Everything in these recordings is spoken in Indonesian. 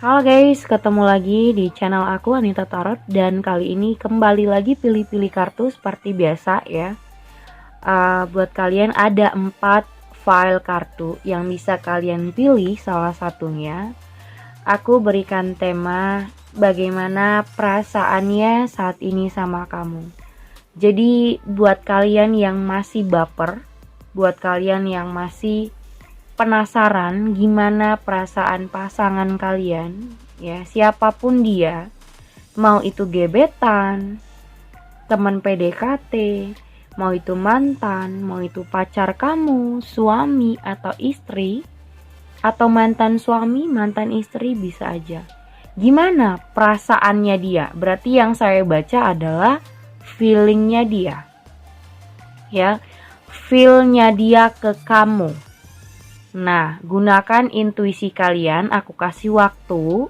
Halo guys, ketemu lagi di channel aku Anita Tarot. Dan kali ini kembali lagi pilih-pilih kartu seperti biasa ya. Buat kalian ada 4 file kartu yang bisa kalian pilih salah satunya. Aku berikan tema bagaimana perasaannya saat ini sama kamu. Jadi buat kalian yang masih baper, buat kalian yang masih penasaran gimana perasaan pasangan kalian, ya siapapun dia, mau itu gebetan, teman PDKT, mau itu mantan, mau itu pacar kamu, suami atau istri, atau mantan suami, mantan istri, bisa aja. Gimana perasaannya dia? Berarti yang saya baca adalah feelingnya dia, ya, feelnya dia ke kamu. Nah, gunakan intuisi kalian. Aku kasih waktu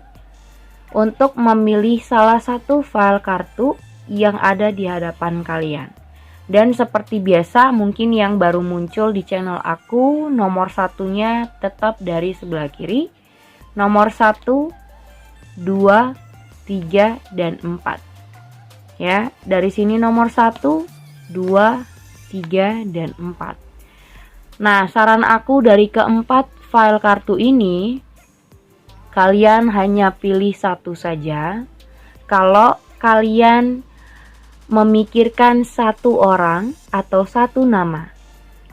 untuk memilih salah satu file kartu yang ada di hadapan kalian. Dan seperti biasa, mungkin yang baru muncul di channel aku, nomor satunya tetap dari sebelah kiri. Nomor 1, 2, 3, dan 4. Ya, dari sini nomor 1, 2, 3, dan 4. Nah, saran aku dari keempat file kartu ini, kalian hanya pilih satu saja. Kalau kalian memikirkan satu orang atau satu nama.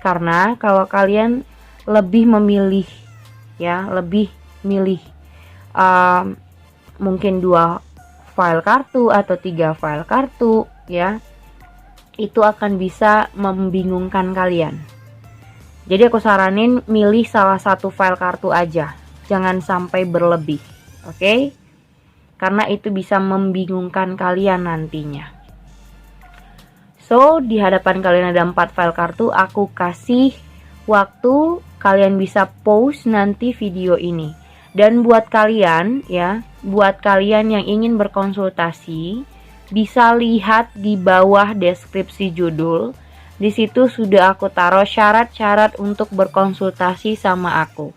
Karena kalau kalian lebih memilih, ya, lebih milih mungkin 2 file kartu atau 3 file kartu, ya, itu akan bisa membingungkan kalian. Jadi aku saranin milih salah satu file kartu aja, jangan sampai berlebih, oke? Karena itu bisa membingungkan kalian nantinya. So, di hadapan kalian ada 4 file kartu, aku kasih waktu, kalian bisa pause nanti video ini. Dan buat kalian ya, buat kalian yang ingin berkonsultasi, bisa lihat di bawah deskripsi judul. Di situ sudah aku taruh syarat-syarat untuk berkonsultasi sama aku.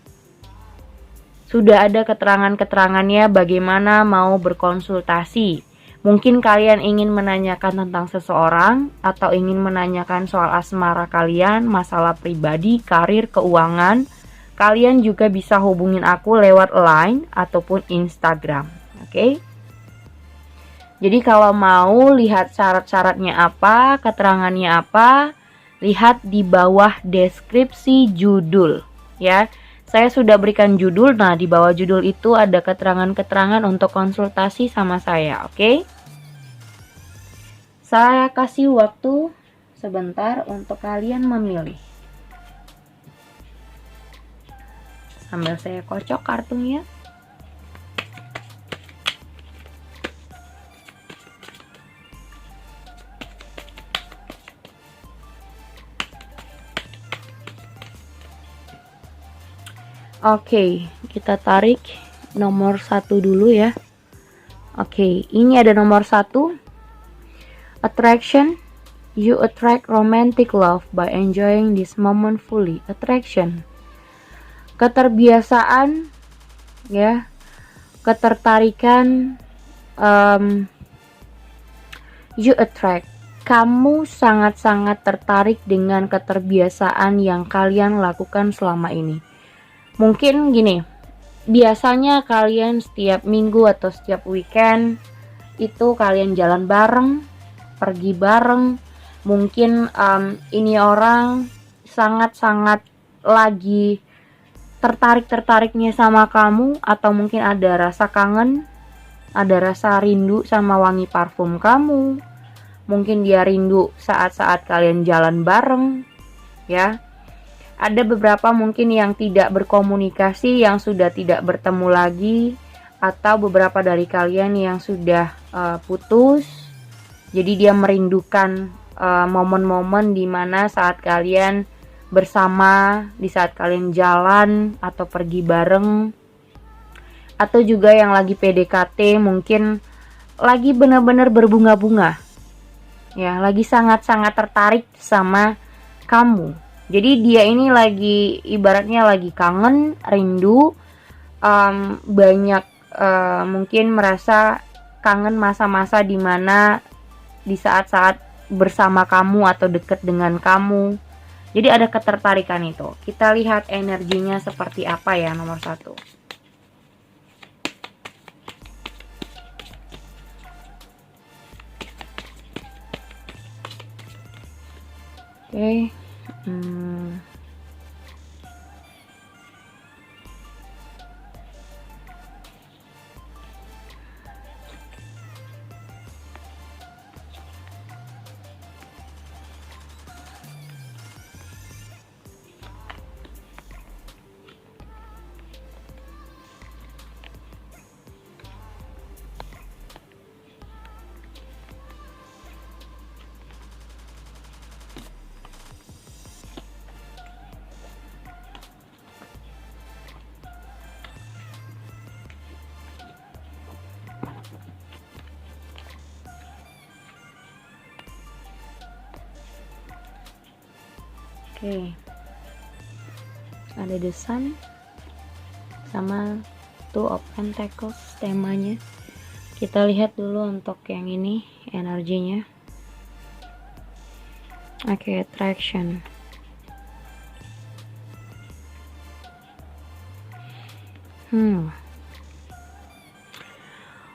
Sudah ada keterangan-keterangannya bagaimana mau berkonsultasi. Mungkin kalian ingin menanyakan tentang seseorang atau ingin menanyakan soal asmara kalian, masalah pribadi, karir, keuangan. Kalian juga bisa hubungin aku lewat Line ataupun Instagram. Oke? Jadi kalau mau lihat syarat-syaratnya apa, keterangannya apa, lihat di bawah deskripsi judul, ya. Saya sudah berikan judul. Nah, di bawah judul itu ada keterangan-keterangan untuk konsultasi sama saya, oke? Saya kasih waktu sebentar untuk kalian memilih. Sambil saya kocok kartunya. Oke, kita tarik nomor 1 dulu ya. Oke, ini ada nomor 1. Attraction. You attract romantic love by enjoying this moment fully. Attraction. Keterbiasaan, ya. Ketertarikan. You attract. Kamu sangat-sangat tertarik dengan keterbiasaan yang kalian lakukan selama ini. Mungkin gini, biasanya kalian setiap minggu atau setiap weekend itu kalian jalan bareng, pergi bareng. Mungkin ini orang sangat-sangat lagi tertarik-tertariknya sama kamu, atau mungkin ada rasa kangen, ada rasa rindu sama wangi parfum kamu. Mungkin dia rindu saat-saat kalian jalan bareng, ya. Ada beberapa mungkin yang tidak berkomunikasi, yang sudah tidak bertemu lagi, atau beberapa dari kalian yang sudah putus. Jadi dia merindukan momen-momen dimana saat kalian bersama, di saat kalian jalan atau pergi bareng. Atau juga yang lagi PDKT, mungkin lagi benar-benar berbunga-bunga, ya, lagi sangat-sangat tertarik sama kamu. Jadi dia ini lagi ibaratnya lagi kangen, rindu, banyak mungkin merasa kangen masa-masa dimana di saat-saat bersama kamu atau deket dengan kamu. Jadi ada ketertarikan itu. Kita lihat energinya seperti apa ya nomor 1. Oke. Oke. Ada The Sun sama Two of Pentacles temanya. Kita lihat dulu untuk yang ini energinya. Oke, attraction.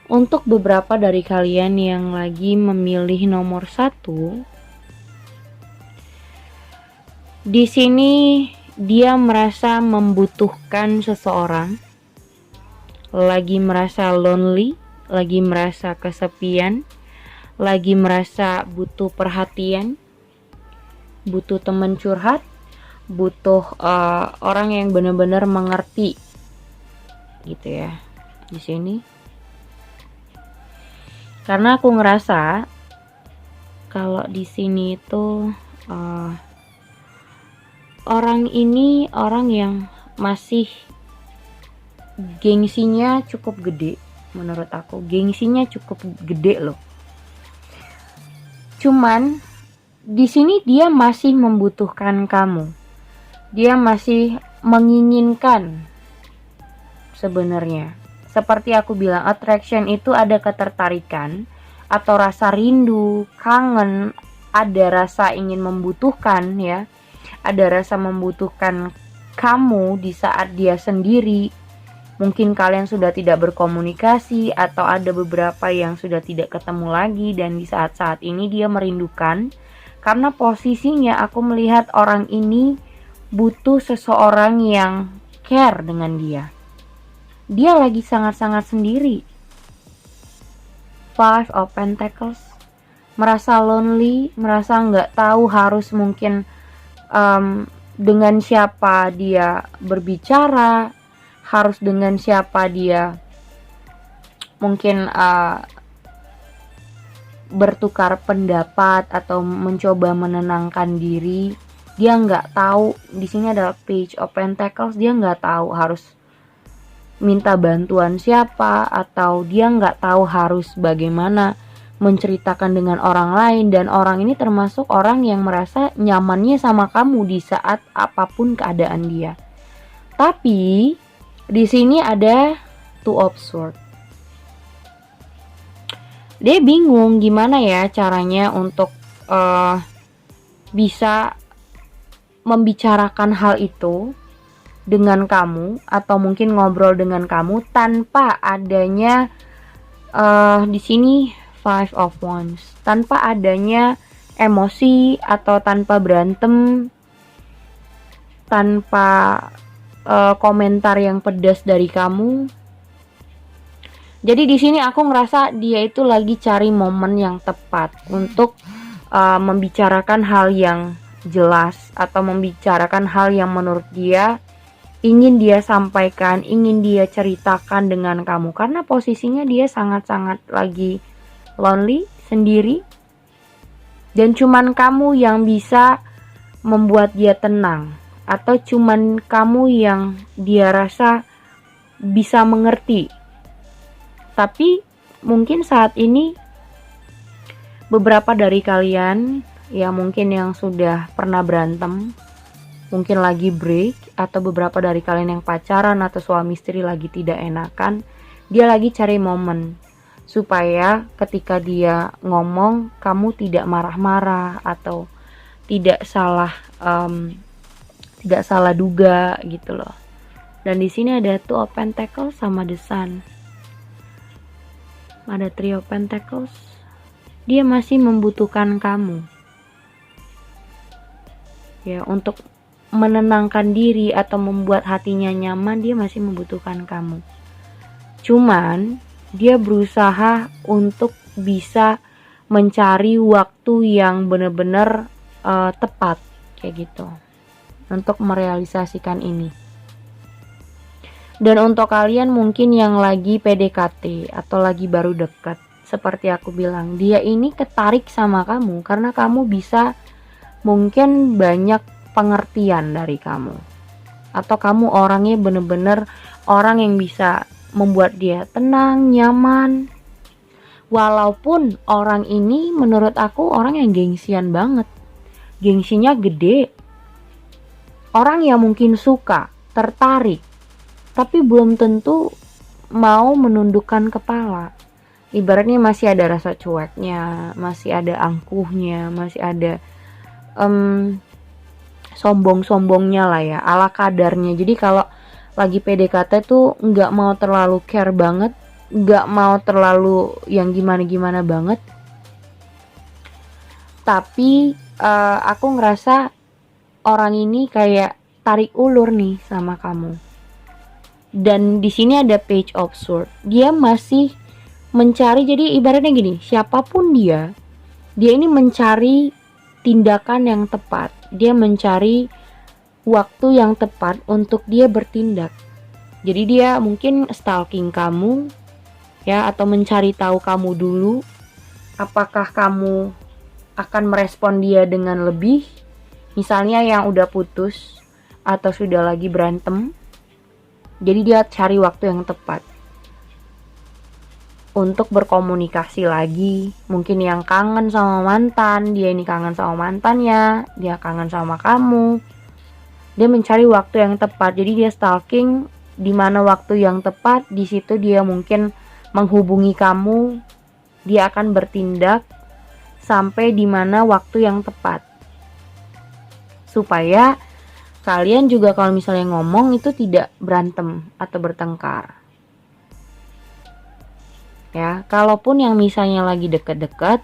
Untuk beberapa dari kalian yang lagi memilih nomor 1, di sini dia merasa membutuhkan seseorang, lagi merasa lonely, lagi merasa kesepian, lagi merasa butuh perhatian, butuh teman curhat, butuh orang yang benar-benar mengerti, gitu ya. Di sini, karena aku ngerasa kalau di sini itu orang ini orang yang masih gengsinya cukup gede. Menurut aku gengsinya cukup gede loh. Cuman di sini dia masih membutuhkan kamu. Dia masih menginginkan sebenarnya. Seperti aku bilang, attraction itu ada ketertarikan atau rasa rindu, kangen, ada rasa ingin membutuhkan ya. Ada rasa membutuhkan kamu di saat dia sendiri. Mungkin kalian sudah tidak berkomunikasi atau ada beberapa yang sudah tidak ketemu lagi, dan di saat-saat ini dia merindukan. Karena posisinya aku melihat orang ini butuh seseorang yang care dengan dia. Dia lagi sangat-sangat sendiri. Five of Pentacles. Merasa lonely, merasa nggak tahu harus mungkin dengan siapa dia berbicara, harus dengan siapa dia mungkin bertukar pendapat atau mencoba menenangkan diri. Dia nggak tahu. Di sini adalah Page of Pentacles. Dia nggak tahu harus minta bantuan siapa, atau dia nggak tahu harus bagaimana menceritakan dengan orang lain. Dan orang ini termasuk orang yang merasa nyamannya sama kamu di saat apapun keadaan dia. Tapi di sini ada Two of Swords. Dia bingung gimana ya caranya untuk bisa membicarakan hal itu dengan kamu, atau mungkin ngobrol dengan kamu tanpa adanya di sini Five of Wands, tanpa adanya emosi atau tanpa berantem, tanpa komentar yang pedas dari kamu. Jadi di sini aku ngerasa dia itu lagi cari momen yang tepat untuk membicarakan hal yang jelas, atau membicarakan hal yang menurut dia ingin dia sampaikan, ingin dia ceritakan dengan kamu. Karena posisinya dia sangat-sangat lagi lonely, sendiri, dan cuman kamu yang bisa membuat dia tenang, atau cuman kamu yang dia rasa bisa mengerti. Tapi mungkin saat ini beberapa dari kalian ya mungkin yang sudah pernah berantem, mungkin lagi break, atau beberapa dari kalian yang pacaran atau suami istri lagi tidak enakan, Dia lagi cari momen supaya ketika dia ngomong kamu tidak marah-marah atau tidak salah tidak salah duga gitu loh. Dan di sini ada Two of Pentacles sama The Sun. Ada Three of Pentacles. Dia masih membutuhkan kamu. Ya, untuk menenangkan diri atau membuat hatinya nyaman, dia masih membutuhkan kamu. Cuman dia berusaha untuk bisa mencari waktu yang benar-benar tepat kayak gitu untuk merealisasikan ini. Dan untuk kalian mungkin yang lagi PDKT atau lagi baru dekat, seperti aku bilang, dia ini ketarik sama kamu karena kamu bisa mungkin banyak pengertian dari kamu, atau kamu orangnya bener-bener orang yang bisa membuat dia tenang, nyaman. Walaupun orang ini menurut aku orang yang gengsian banget, gengsinya gede, orang yang mungkin suka, tertarik, tapi belum tentu mau menundukkan kepala. Ibaratnya masih ada rasa cueknya, masih ada angkuhnya, masih ada sombong-sombongnya lah ya, ala kadarnya. Jadi kalau lagi PDKT tuh nggak mau terlalu care banget, nggak mau terlalu yang gimana-gimana banget. Tapi aku ngerasa orang ini kayak tarik ulur nih sama kamu. Dan di sini ada Page of Swords. Dia masih mencari, jadi ibaratnya gini, siapapun dia ini mencari tindakan yang tepat. Dia mencari waktu yang tepat untuk dia bertindak. Jadi dia mungkin stalking kamu ya, atau mencari tahu kamu dulu. Apakah kamu akan merespon dia dengan lebih? Misalnya yang udah putus atau sudah lagi berantem. Jadi dia cari waktu yang tepat untuk berkomunikasi lagi. Mungkin yang kangen sama mantan, dia ini kangen sama mantannya, dia kangen sama kamu. Dia mencari waktu yang tepat. Jadi dia stalking di mana waktu yang tepat, di situ dia mungkin menghubungi kamu. Dia akan bertindak sampai di mana waktu yang tepat. Supaya kalian juga kalau misalnya ngomong itu tidak berantem atau bertengkar. Ya, kalaupun yang misalnya lagi deket-deket,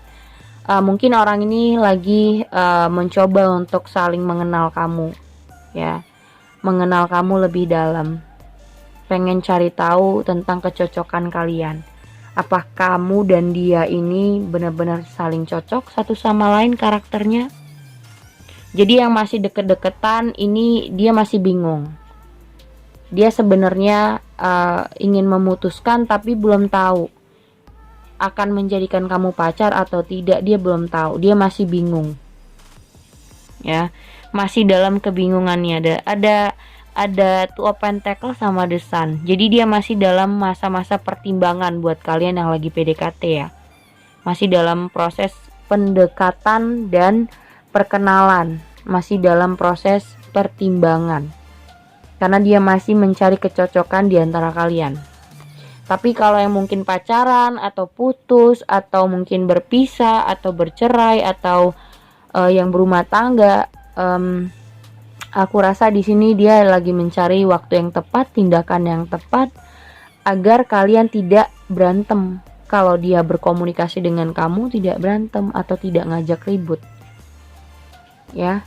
mungkin orang ini lagi mencoba untuk saling mengenal kamu, ya, mengenal kamu lebih dalam, pengen cari tahu tentang kecocokan kalian. Apa kamu dan dia ini benar-benar saling cocok satu sama lain karakternya? Jadi yang masih deket-deketan ini dia masih bingung. Dia sebenarnya ingin memutuskan tapi belum tahu akan menjadikan kamu pacar atau tidak. Dia belum tahu, dia masih bingung ya, masih dalam kebingungannya. Ada Two of Pentacles sama The Sun. Jadi dia masih dalam masa-masa pertimbangan buat kalian yang lagi PDKT ya, masih dalam proses pendekatan dan perkenalan, masih dalam proses pertimbangan karena dia masih mencari kecocokan di antara kalian. Tapi kalau yang mungkin pacaran atau putus atau mungkin berpisah atau bercerai atau yang berumah tangga, aku rasa di sini dia lagi mencari waktu yang tepat, tindakan yang tepat agar kalian tidak berantem. Kalau dia berkomunikasi dengan kamu tidak berantem atau tidak ngajak ribut. Ya.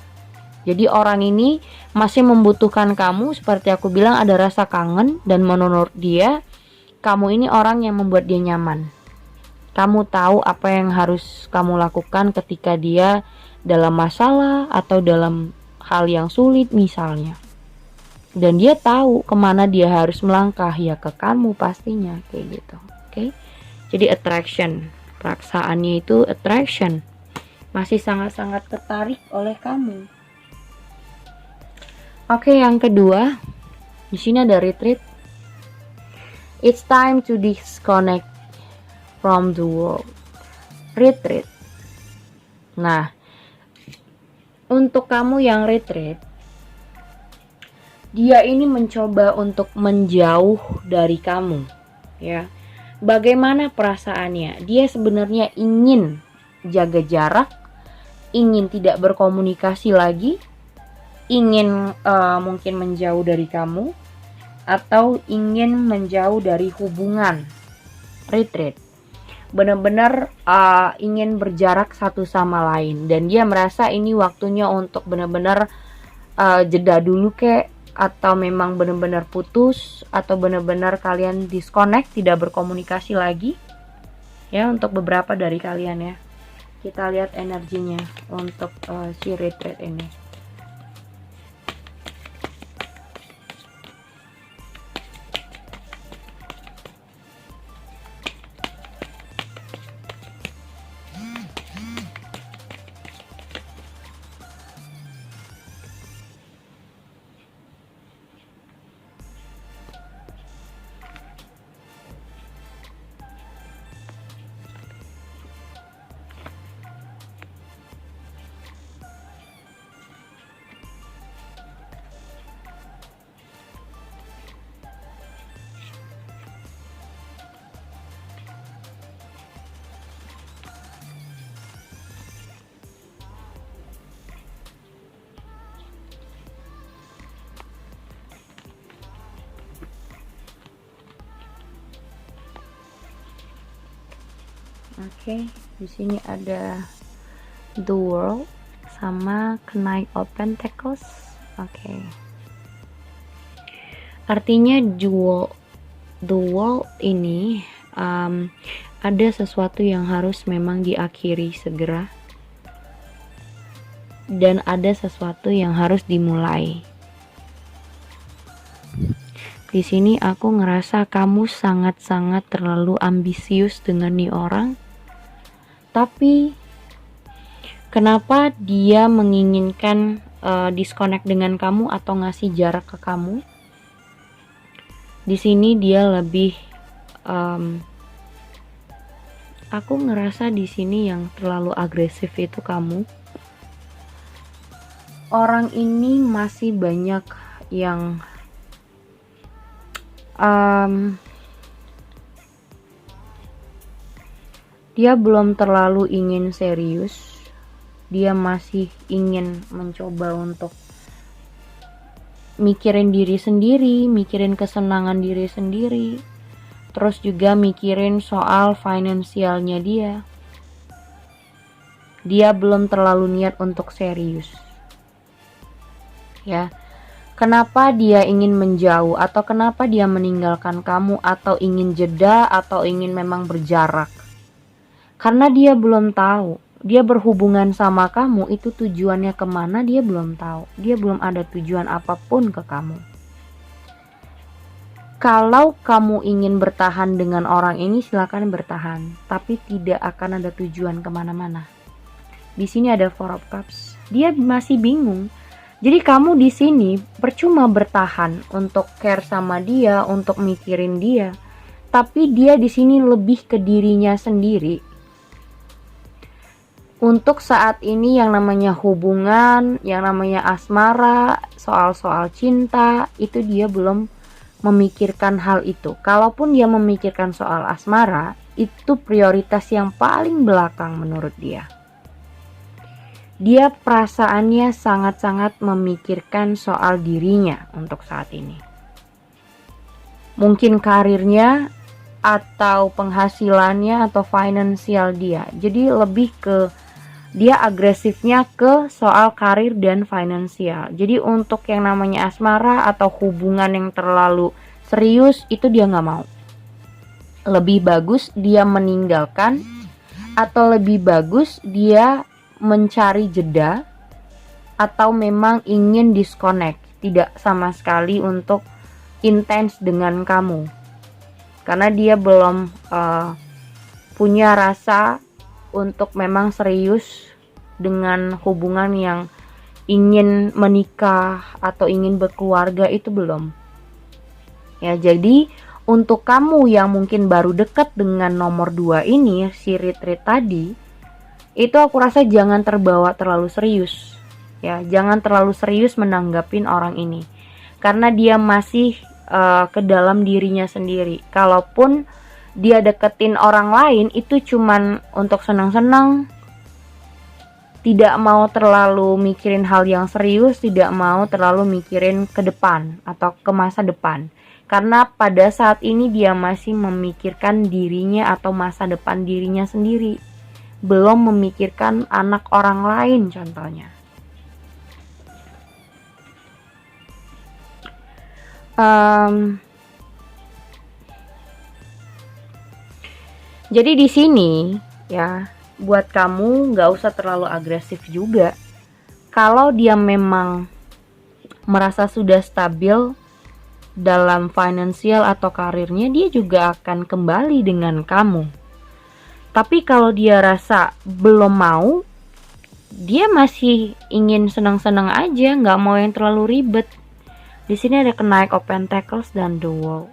Jadi orang ini masih membutuhkan kamu, seperti aku bilang ada rasa kangen, dan menurut dia kamu ini orang yang membuat dia nyaman. Kamu tahu apa yang harus kamu lakukan ketika dia dalam masalah atau dalam hal yang sulit misalnya. Dan dia tahu kemana dia harus melangkah, ya ke kamu pastinya kayak gitu. Oke? Jadi attraction, perasaannya itu attraction. Masih sangat-sangat tertarik oleh kamu. Oke, yang kedua, di sini ada retreat. It's time to disconnect from the world. Retreat. Nah, untuk kamu yang retreat, dia ini mencoba untuk menjauh dari kamu. ya. Bagaimana perasaannya? Dia sebenarnya ingin jaga jarak, ingin tidak berkomunikasi lagi, ingin mungkin menjauh dari kamu, atau ingin menjauh dari hubungan, retreat. Benar-benar ingin berjarak satu sama lain, dan dia merasa ini waktunya untuk benar-benar jeda dulu kek, atau memang benar-benar putus, atau benar-benar kalian disconnect, tidak berkomunikasi lagi ya. Untuk beberapa dari kalian ya, kita lihat energinya untuk si retreat ini. Oke, di sini ada The World sama Knight of Pentacles. Oke. Artinya The World ini ada sesuatu yang harus memang diakhiri segera, dan ada sesuatu yang harus dimulai. Di sini aku ngerasa kamu sangat-sangat terlalu ambisius dengan nih orang. Tapi kenapa dia menginginkan disconnect dengan kamu atau ngasih jarak ke kamu? Di sini dia lebih aku ngerasa di sini yang terlalu agresif itu kamu. Orang ini masih banyak yang dia belum terlalu ingin serius. Dia masih ingin mencoba untuk mikirin diri sendiri, mikirin kesenangan diri sendiri, terus juga mikirin soal finansialnya dia. Dia belum terlalu niat untuk serius. Ya. Kenapa dia ingin menjauh, atau kenapa dia meninggalkan kamu, atau ingin jeda, atau ingin memang berjarak? Karena dia belum tahu, dia berhubungan sama kamu itu tujuannya kemana, dia belum tahu. Dia belum ada tujuan apapun ke kamu. Kalau kamu ingin bertahan dengan orang ini, silakan bertahan, tapi tidak akan ada tujuan kemana-mana. Di sini ada Four of Cups. Dia masih bingung. Jadi kamu di sini percuma bertahan untuk care sama dia, untuk mikirin dia, tapi dia di sini lebih ke dirinya sendiri. Untuk saat ini yang namanya hubungan, yang namanya asmara, soal-soal cinta, itu dia belum memikirkan hal itu. Kalaupun dia memikirkan soal asmara, itu prioritas yang paling belakang menurut dia. Dia perasaannya sangat-sangat memikirkan soal dirinya untuk saat ini. Mungkin karirnya, atau penghasilannya, atau finansial dia. Jadi lebih ke dia agresifnya ke soal karir dan finansial. Jadi untuk yang namanya asmara atau hubungan yang terlalu serius, itu dia nggak mau. Lebih bagus dia meninggalkan, atau lebih bagus dia mencari jeda, atau memang ingin disconnect, tidak sama sekali untuk intens dengan kamu. Karena dia belum punya rasa untuk memang serius dengan hubungan yang ingin menikah atau ingin berkeluarga, itu belum. Ya, jadi untuk kamu yang mungkin baru dekat dengan nomor 2 ini, si retreat tadi, itu aku rasa jangan terbawa terlalu serius. Ya, jangan terlalu serius menanggapin orang ini. Karena dia masih ke dalam dirinya sendiri. Kalaupun dia deketin orang lain itu cuman untuk senang-senang, tidak mau terlalu mikirin hal yang serius, tidak mau terlalu mikirin ke depan atau ke masa depan. Karena pada saat ini dia masih memikirkan dirinya atau masa depan dirinya sendiri, belum memikirkan anak orang lain contohnya. Jadi di sini ya, buat kamu nggak usah terlalu agresif juga. Kalau dia memang merasa sudah stabil dalam finansial atau karirnya, dia juga akan kembali dengan kamu. Tapi kalau dia rasa belum mau, dia masih ingin senang-senang aja, nggak mau yang terlalu ribet. Di sini ada Knight of Pentacles dan The World.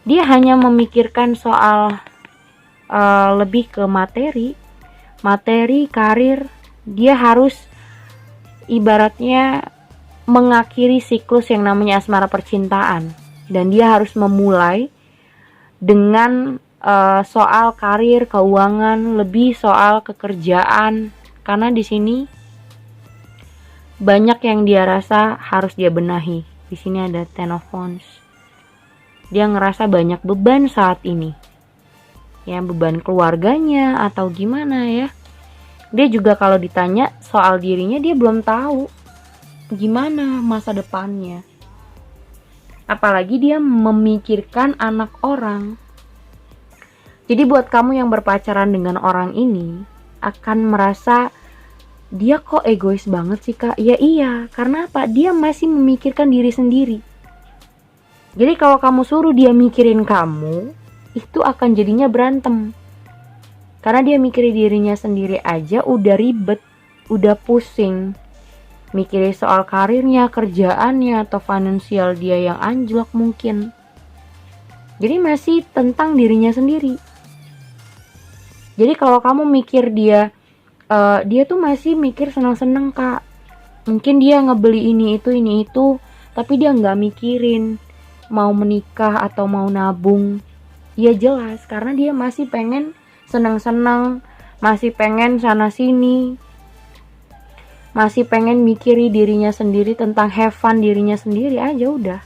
Dia hanya memikirkan soal lebih ke materi, karir. Dia harus ibaratnya mengakhiri siklus yang namanya asmara percintaan, dan dia harus memulai dengan soal karir, keuangan, lebih soal kekerjaan. Karena di sini banyak yang dia rasa harus dia benahi. Di sini ada Ten of Wands. Dia ngerasa banyak beban saat ini. Ya, beban keluarganya atau gimana ya. Dia juga kalau ditanya soal dirinya, dia belum tahu gimana masa depannya. Apalagi dia memikirkan anak orang. Jadi buat kamu yang berpacaran dengan orang ini akan merasa, dia kok egois banget sih kak? Ya iya, karena apa? Dia masih memikirkan diri sendiri. Jadi kalau kamu suruh dia mikirin kamu, itu akan jadinya berantem. Karena dia mikirin dirinya sendiri aja udah ribet, udah pusing. Mikirin soal karirnya, kerjaannya, atau finansial dia yang anjlok mungkin. Jadi masih tentang dirinya sendiri. Jadi kalau kamu mikir dia tuh masih mikir senang-senang kak. Mungkin dia ngebeli ini itu, tapi dia nggak mikirin mau menikah atau mau nabung. Ya jelas, karena dia masih pengen senang-senang, masih pengen sana sini, masih pengen mikiri dirinya sendiri, tentang have fun dirinya sendiri aja udah.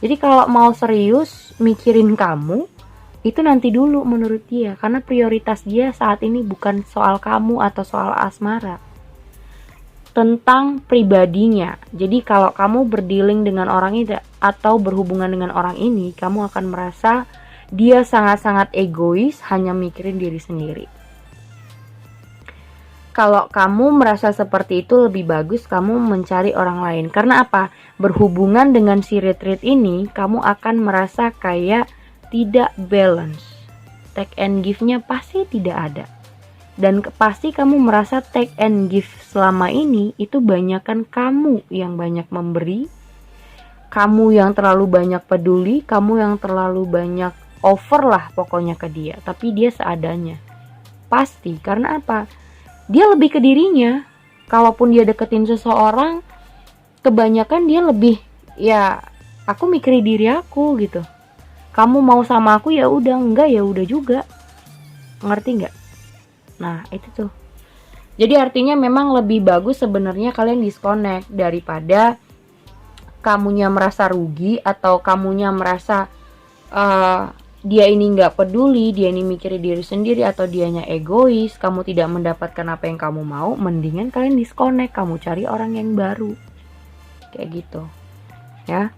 Jadi kalau mau serius mikirin kamu, itu nanti dulu menurut dia. Karena prioritas dia saat ini bukan soal kamu atau soal asmara, tentang pribadinya. Jadi kalau kamu berdealing dengan orang ini atau berhubungan dengan orang ini, kamu akan merasa dia sangat-sangat egois, hanya mikirin diri sendiri. Kalau kamu merasa seperti itu, lebih bagus kamu mencari orang lain. Karena apa? Berhubungan dengan si retreat ini, kamu akan merasa kayak tidak balance. Take and give-nya pasti tidak ada. Dan pasti kamu merasa take and give selama ini itu banyakan kamu yang banyak memberi, kamu yang terlalu banyak peduli, kamu yang terlalu banyak over lah pokoknya ke dia. Tapi dia seadanya. Pasti, karena apa? Dia lebih ke dirinya. Kalaupun dia deketin seseorang, kebanyakan dia lebih, ya aku mikirin diri aku gitu. Kamu mau sama aku ya udah, enggak ya udah juga. Ngerti nggak? Nah itu tuh. Jadi artinya memang lebih bagus sebenarnya kalian disconnect daripada kamunya merasa rugi atau kamunya merasa dia ini nggak peduli, dia ini mikirin diri sendiri, atau dianya egois, kamu tidak mendapatkan apa yang kamu mau. Mendingan kalian disconnect, kamu cari orang yang baru, kayak gitu ya.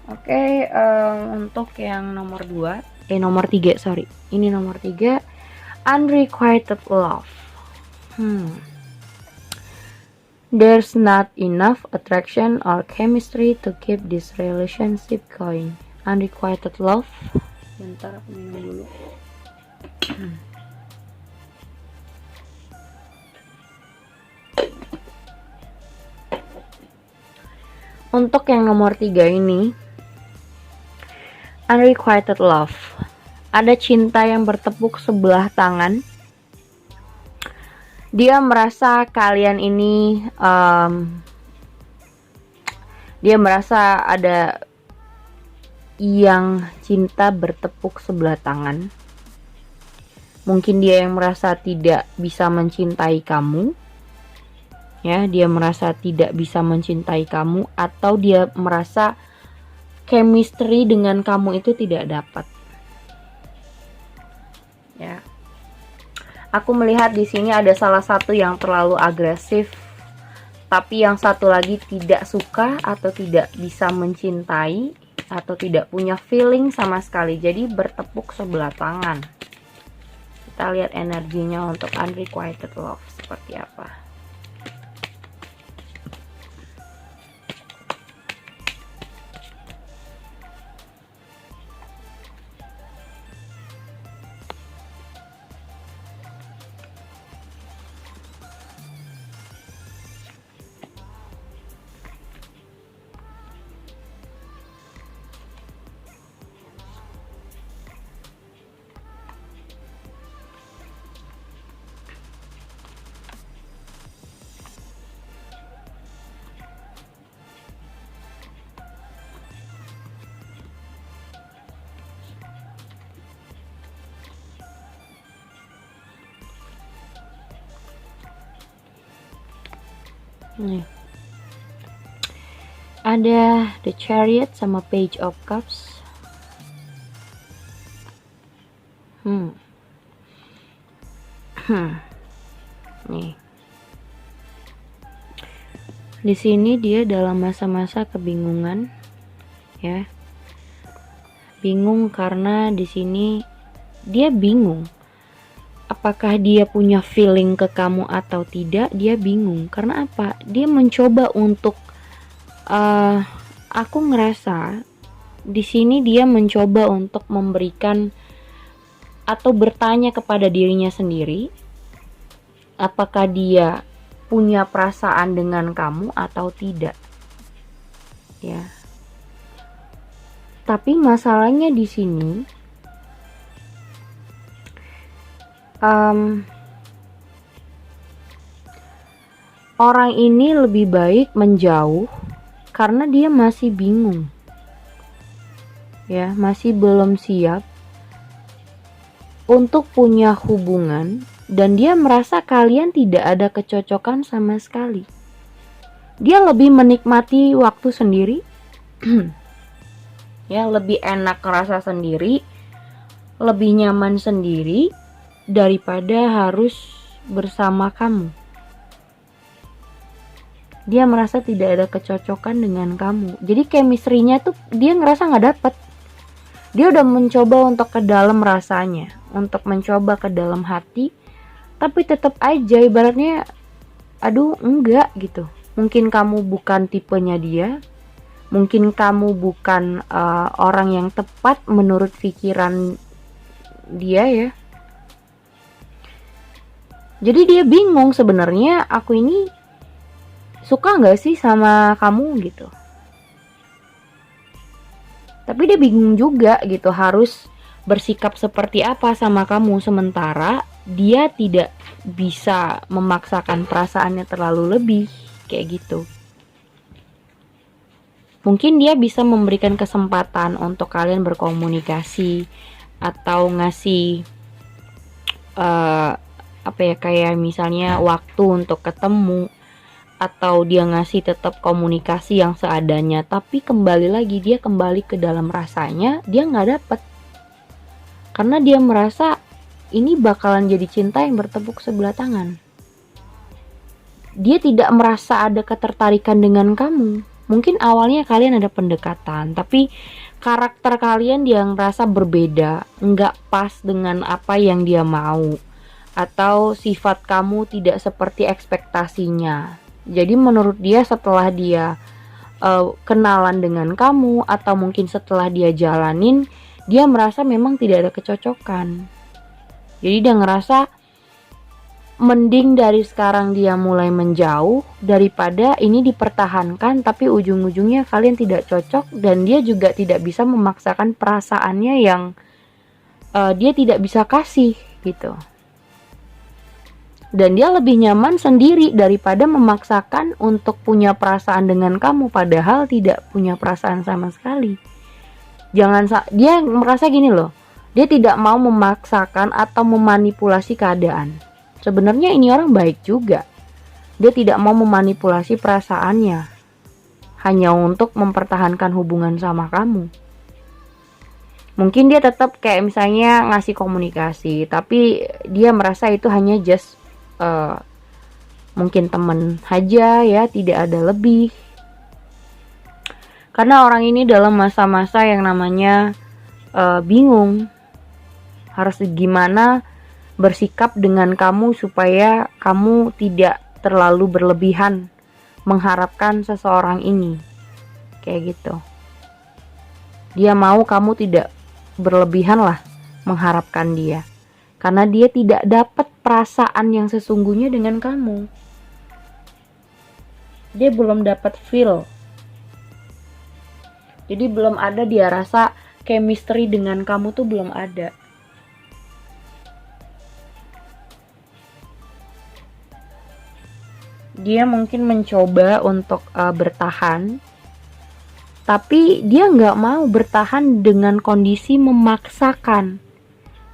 Oke, untuk yang nomor 3, sorry. Ini nomor 3, unrequited love. There's not enough attraction or chemistry to keep this relationship going. Unrequited love. Bentar aku minum dulu. Untuk yang nomor 3 ini, unrequited love. Ada cinta yang bertepuk sebelah tangan. Dia merasa kalian ini dia merasa ada yang cinta bertepuk sebelah tangan. Mungkin dia yang merasa tidak bisa mencintai kamu. Ya, dia merasa tidak bisa mencintai kamu, atau dia merasa chemistry dengan kamu itu tidak dapat. Ya. Aku melihat di sini ada salah satu yang terlalu agresif, tapi yang satu lagi tidak suka atau tidak bisa mencintai atau tidak punya feeling sama sekali. Jadi bertepuk sebelah tangan. Kita lihat energinya untuk unrequited love seperti apa. Nih. Ada The Chariot sama Page of Cups. Nih. Di sini dia dalam masa-masa kebingungan, ya. Bingung karena di sini dia bingung. Apakah dia punya feeling ke kamu atau tidak? Dia bingung. Karena apa? Dia mencoba untuk aku ngerasa di sini dia mencoba untuk memberikan atau bertanya kepada dirinya sendiri, apakah dia punya perasaan dengan kamu atau tidak. Ya. Tapi masalahnya di sini orang ini lebih baik menjauh karena dia masih bingung, ya, masih belum siap untuk punya hubungan, dan dia merasa kalian tidak ada kecocokan sama sekali. Dia lebih menikmati waktu sendiri, ya, lebih enak ngerasa sendiri, lebih nyaman sendiri daripada harus bersama kamu. Dia merasa tidak ada kecocokan dengan kamu. Jadi chemistry-nya tuh dia ngerasa nggak dapet. Dia udah mencoba untuk ke dalam rasanya, untuk mencoba ke dalam hati, tapi tetap aja ibaratnya, aduh enggak gitu. Mungkin kamu bukan tipenya dia, mungkin kamu bukan orang yang tepat menurut pikiran dia, ya. Jadi dia bingung sebenarnya, aku ini suka nggak sih sama kamu gitu. Tapi dia bingung juga gitu harus bersikap seperti apa sama kamu, sementara dia tidak bisa memaksakan perasaannya terlalu lebih kayak gitu. Mungkin dia bisa memberikan kesempatan untuk kalian berkomunikasi atau ngasih kayak misalnya waktu untuk ketemu, atau dia ngasih tetap komunikasi yang seadanya, tapi kembali lagi dia kembali ke dalam rasanya, dia nggak dapet karena dia merasa ini bakalan jadi cinta yang bertepuk sebelah tangan. Dia tidak merasa ada ketertarikan dengan kamu. Mungkin awalnya kalian ada pendekatan, tapi karakter kalian dia ngerasa berbeda, nggak pas dengan apa yang dia mau, atau sifat kamu tidak seperti ekspektasinya. Jadi menurut dia setelah dia kenalan dengan kamu, atau mungkin setelah dia jalanin, dia merasa memang tidak ada kecocokan. Jadi dia ngerasa mending dari sekarang dia mulai menjauh daripada ini dipertahankan tapi ujung-ujungnya kalian tidak cocok, dan dia juga tidak bisa memaksakan perasaannya yang dia tidak bisa kasih gitu. Dan dia lebih nyaman sendiri daripada memaksakan untuk punya perasaan dengan kamu padahal tidak punya perasaan sama sekali. Dia merasa gini loh. Dia tidak mau memaksakan atau memanipulasi keadaan. Sebenarnya ini orang baik juga. Dia tidak mau memanipulasi perasaannya hanya untuk mempertahankan hubungan sama kamu. Mungkin dia tetap kayak misalnya ngasih komunikasi, tapi dia merasa itu hanya just mungkin teman aja ya, tidak ada lebih. Karena orang ini dalam masa-masa yang namanya bingung harus gimana bersikap dengan kamu supaya kamu tidak terlalu berlebihan mengharapkan seseorang ini, kayak gitu. Dia mau kamu tidak berlebihan lah mengharapkan dia, karena dia tidak dapat perasaan yang sesungguhnya dengan kamu. Dia belum dapat feel. Jadi belum ada dia rasa chemistry dengan kamu tuh belum ada. Dia mungkin mencoba untuk bertahan, tapi dia nggak mau bertahan dengan kondisi memaksakan.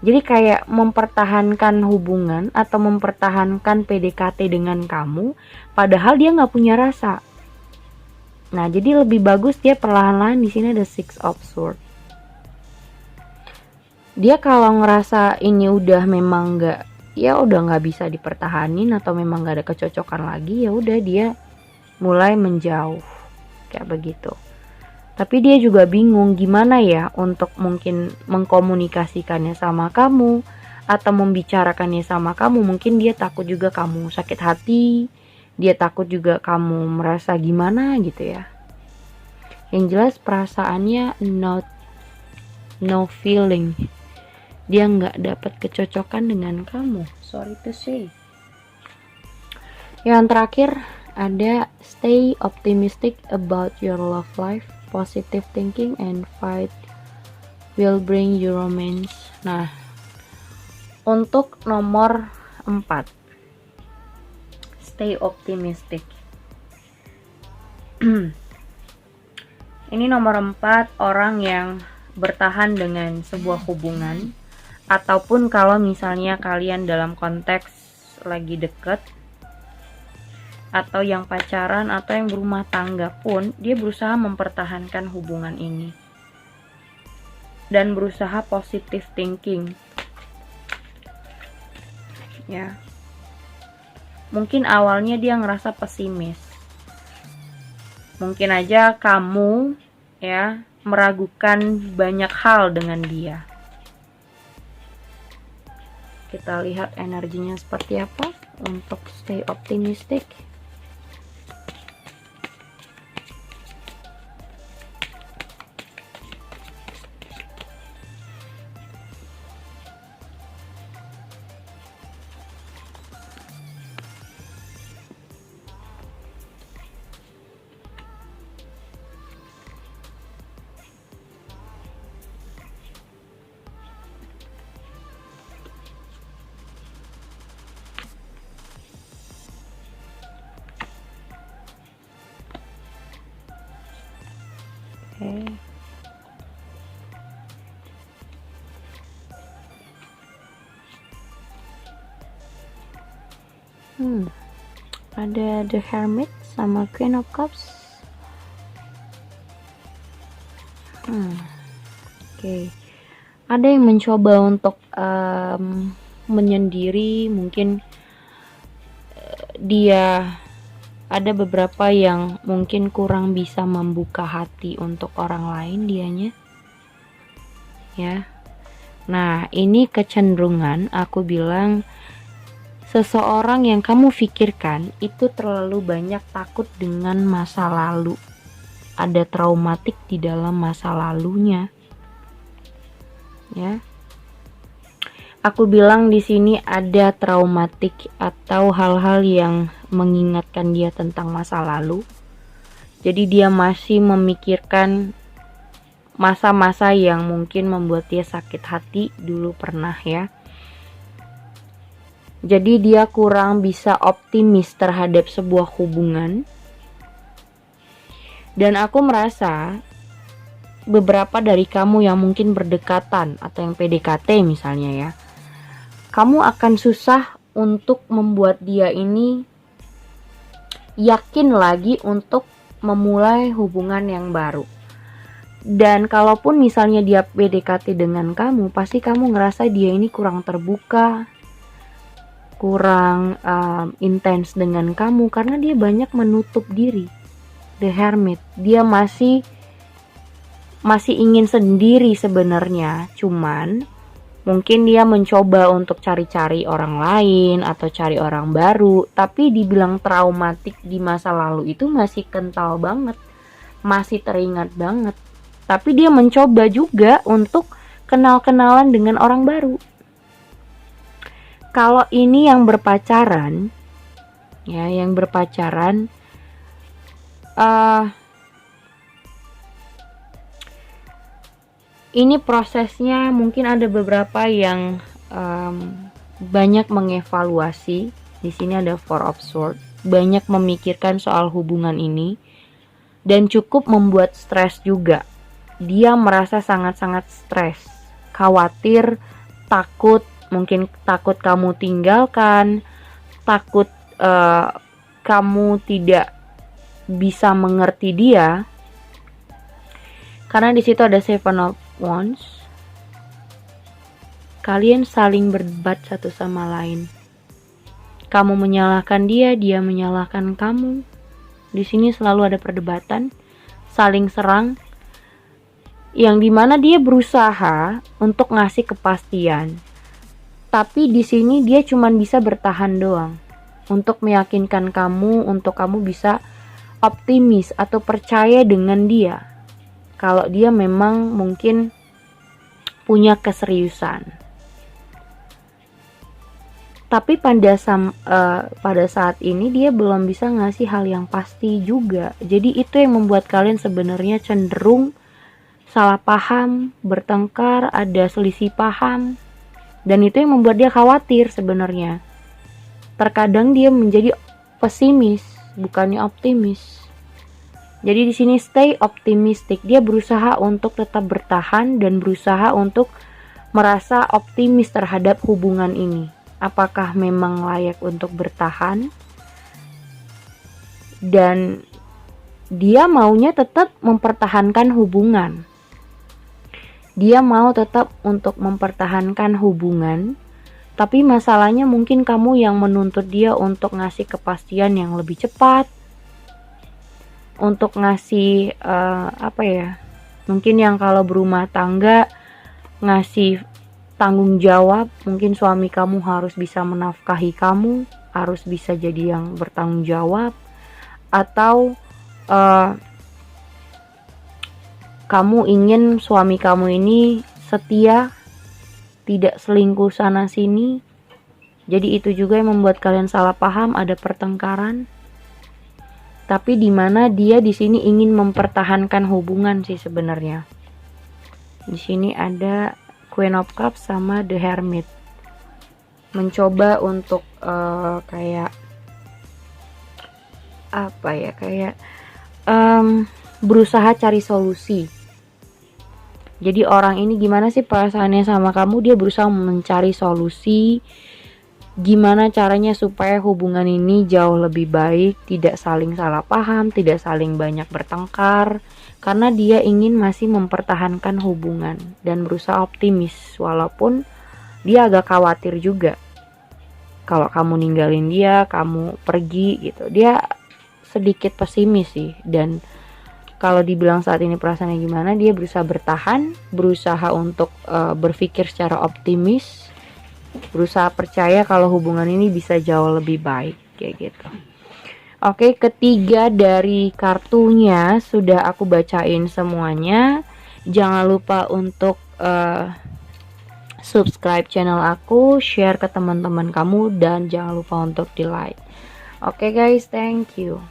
Jadi kayak mempertahankan hubungan atau mempertahankan PDKT dengan kamu, padahal dia nggak punya rasa. Nah, jadi lebih bagus dia perlahan-lahan. Di sini ada Six of Swords. Dia kalau ngerasa ini udah memang nggak bisa dipertahanin atau memang nggak ada kecocokan lagi, ya udah dia mulai menjauh kayak begitu. Tapi dia juga bingung gimana ya untuk mungkin mengkomunikasikannya sama kamu atau membicarakannya sama kamu. Mungkin dia takut juga kamu sakit hati, dia takut juga kamu merasa gimana gitu ya. Yang jelas perasaannya no feeling. Dia nggak dapat kecocokan dengan kamu. Sorry to say. Yang terakhir ada stay optimistic about your love life. Positive thinking and fight will bring you romance. Nah, untuk nomor 4, stay optimistic. Ini nomor 4, orang yang bertahan dengan sebuah hubungan, ataupun kalau misalnya kalian dalam konteks lagi deket, atau yang pacaran atau yang berumah tangga pun, dia berusaha mempertahankan hubungan ini dan berusaha positive thinking ya. Mungkin awalnya dia ngerasa pesimis, mungkin aja kamu ya meragukan banyak hal dengan dia. Kita lihat energinya seperti apa untuk stay optimistic. Okay. Ada The Hermit sama Queen of Cups. Oke. Ada yang mencoba untuk menyendiri, mungkin dia ada beberapa yang mungkin kurang bisa membuka hati untuk orang lain dianya. Ya. Nah, ini kecenderungan aku bilang seseorang yang kamu pikirkan itu terlalu banyak takut dengan masa lalu. Ada traumatik di dalam masa lalunya. Ya. Aku bilang di sini ada traumatik atau hal-hal yang mengingatkan dia tentang masa lalu. Jadi dia masih memikirkan masa-masa yang mungkin membuat dia sakit hati dulu pernah ya. Jadi dia kurang bisa optimis terhadap sebuah hubungan. Dan aku merasa beberapa dari kamu yang mungkin berdekatan atau yang PDKT misalnya ya, kamu akan susah untuk membuat dia ini yakin lagi untuk memulai hubungan yang baru. Dan kalaupun misalnya dia PDKT dengan kamu, pasti kamu ngerasa dia ini kurang terbuka, kurang intens dengan kamu, karena dia banyak menutup diri. The Hermit, dia masih ingin sendiri sebenarnya, cuman mungkin dia mencoba untuk cari-cari orang lain atau cari orang baru, tapi dibilang traumatik di masa lalu itu masih kental banget, masih teringat banget. Tapi dia mencoba juga untuk kenal-kenalan dengan orang baru. Kalau ini yang berpacaran, ya, yang berpacaran, ini prosesnya mungkin ada beberapa yang banyak mengevaluasi. Di sini ada Four of Swords, banyak memikirkan soal hubungan ini dan cukup membuat stres juga. Dia merasa sangat-sangat stres, khawatir, takut, mungkin takut kamu tinggalkan, takut kamu tidak bisa mengerti dia, karena di situ ada Seven of Wands. Kalian saling berdebat satu sama lain. Kamu menyalahkan dia, dia menyalahkan kamu. Di sini selalu ada perdebatan, saling serang, yang dimana dia berusaha untuk ngasih kepastian, tapi di sini dia cuma bisa bertahan doang untuk meyakinkan kamu, untuk kamu bisa optimis atau percaya dengan dia kalau dia memang mungkin punya keseriusan. Tapi pada saat ini dia belum bisa ngasih hal yang pasti juga. Jadi itu yang membuat kalian sebenarnya cenderung salah paham, bertengkar, ada selisih paham, dan itu yang membuat dia khawatir sebenarnya. Terkadang dia menjadi pesimis, bukannya optimis. Jadi di sini stay optimistic. Dia berusaha untuk tetap bertahan dan berusaha untuk merasa optimis terhadap hubungan ini. Apakah memang layak untuk bertahan? Dan dia maunya tetap mempertahankan hubungan. Dia mau tetap untuk mempertahankan hubungan, tapi masalahnya mungkin kamu yang menuntut dia untuk ngasih kepastian yang lebih cepat, untuk ngasih mungkin yang kalau berumah tangga ngasih tanggung jawab. Mungkin suami kamu harus bisa menafkahi kamu, harus bisa jadi yang bertanggung jawab, atau kamu ingin suami kamu ini setia, tidak selingkuh sana sini. Jadi itu juga yang membuat kalian salah paham, ada pertengkaran. Tapi di mana dia di sini ingin mempertahankan hubungan sih sebenarnya. Di sini ada Queen of Cups sama The Hermit. Mencoba untuk berusaha cari solusi. Jadi orang ini gimana sih perasaannya sama kamu, dia berusaha mencari solusi, gimana caranya supaya hubungan ini jauh lebih baik, tidak saling salah paham, tidak saling banyak bertengkar, karena dia ingin masih mempertahankan hubungan dan berusaha optimis, walaupun dia agak khawatir juga kalau kamu ninggalin dia, kamu pergi gitu. Dia sedikit pesimis sih. Dan kalau dibilang saat ini perasaannya gimana, dia berusaha bertahan, berusaha untuk berpikir secara optimis, berusaha percaya kalau hubungan ini bisa jauh lebih baik kayak gitu. Oke, ketiga dari kartunya sudah aku bacain semuanya. Jangan lupa untuk subscribe channel aku, share ke teman-teman kamu, dan jangan lupa untuk di like. Oke guys, thank you.